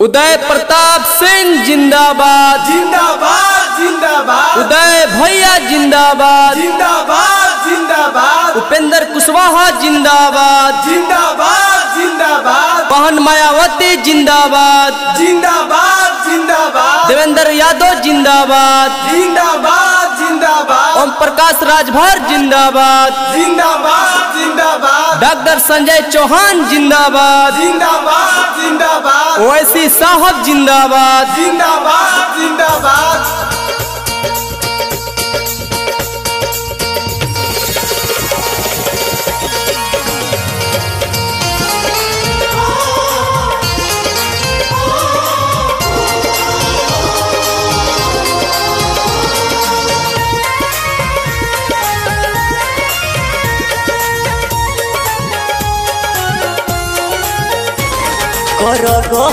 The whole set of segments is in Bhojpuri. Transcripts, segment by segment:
उदय प्रताप सिंह जिंदाबाद जिंदाबाद जिंदाबाद। उदय भैया जिंदाबाद जिंदाबाद जिंदाबाद। उपेंद्र कुशवाहा जिंदाबाद जिंदाबाद जिंदाबाद। बहन मायावती जिंदाबाद जिंदाबाद जिंदाबाद। देवेंद्र यादव जिंदाबाद जिंदाबाद जिंदाबाद। ओम प्रकाश राजभर जिंदाबाद जिंदाबाद जिंदाबाद। डॉक्टर संजय चौहान जिंदाबाद जिंदाबाद जिंदाबाद। ओवैसी साहब जिंदाबाद जिंदाबाद जिंदाबाद।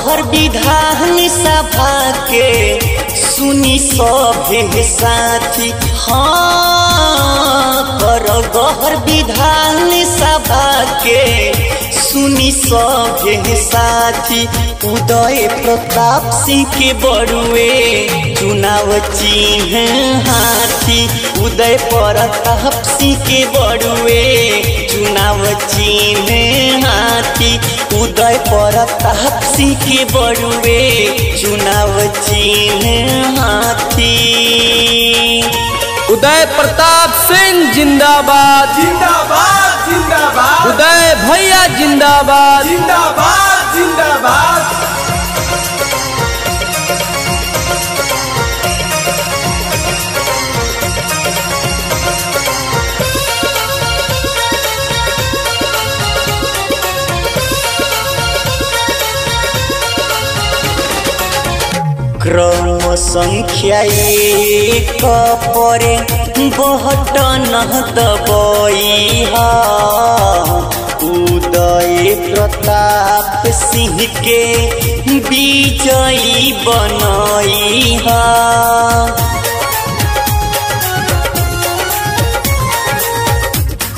कर विधान सभा के सुनी सभे साथी। हाँ कर विधान सभा के सुनी सभे साथी। उदय प्रताप सिंह के बड़ुए चुनाव चिन्ह हाथी। उदय प्रताप सिंह के बड़ुए चुनाव चिन्ह हाथी। उदय प्रताप सिंह के बड़ुए चुनाव चिन्ह हाथी। उदय प्रताप सिंह जिंदाबाद जिंदाबाद जिंदाबाद। उदय भैया जिंदाबाद जिंदाबाद जिंदाबाद। क्रम संख्या एक परे बहटन दबई। उदय प्रताप सिंह के विजयी बनई।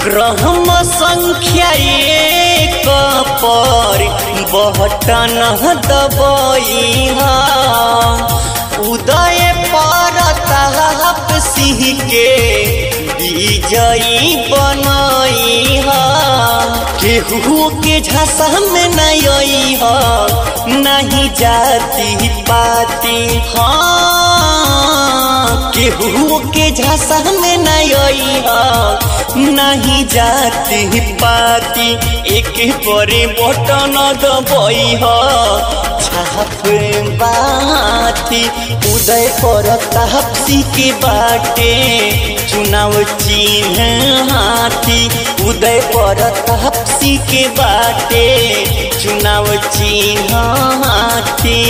क्रम संख्या एक पर बहटन दबई। उदय प्रताप सिंह के विजयी बनई। केहू के झांसा में नहीं नहीं जाति पाति। हाँ केहू के झांसा में नहीं नहीं जाति पाति। एक परे बटन दबई छाप बाती। उदय प्रताप सिंह के बाटे चुनाव चिन्ह हाथी। उदय प्रताप सिंह के बाटे चुनाव चिन्ह हाथी।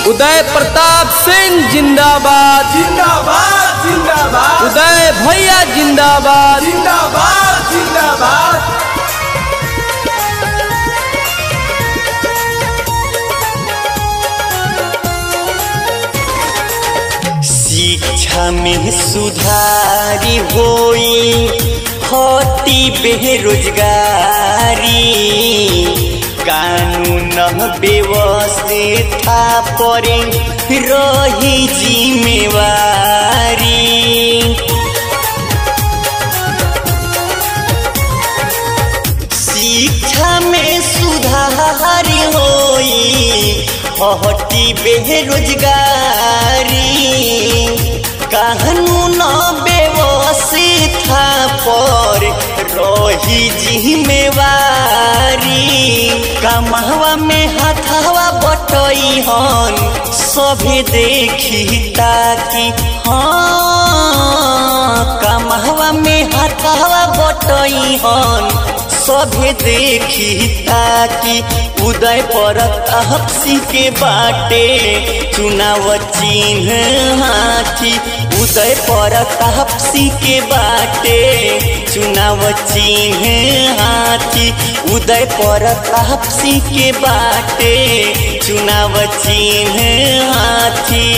उदय प्रताप सिंह जिंदाबाद जिंदाबाद जिंदाबाद। उदय भैया जिंदाबाद जिंदाबाद जिंदाबाद। शिक्षा में सुधारी होई हटी बेरोजगारी। कानून व्यवस्था परे रही जिम्मेवारी। शिक्षा में सुधारी होई हटी बेरोजगारी। कानून व्यवस्था पर रही जिम्मेवारी। कमावा में हाथवा बटई सभे देखी ताकि। हाँ कमावा में हाथवा बटई सभे देखी ताकि। उदय प्रताप सिंह के बाटे चुनाव चिन्ह हाथी। उदय प्रताप सिंह के बाटे चुनाव चिन्ह हाथी। उदय प्रताप सिंह के बाटे चुनाव चिन्ह हाथी।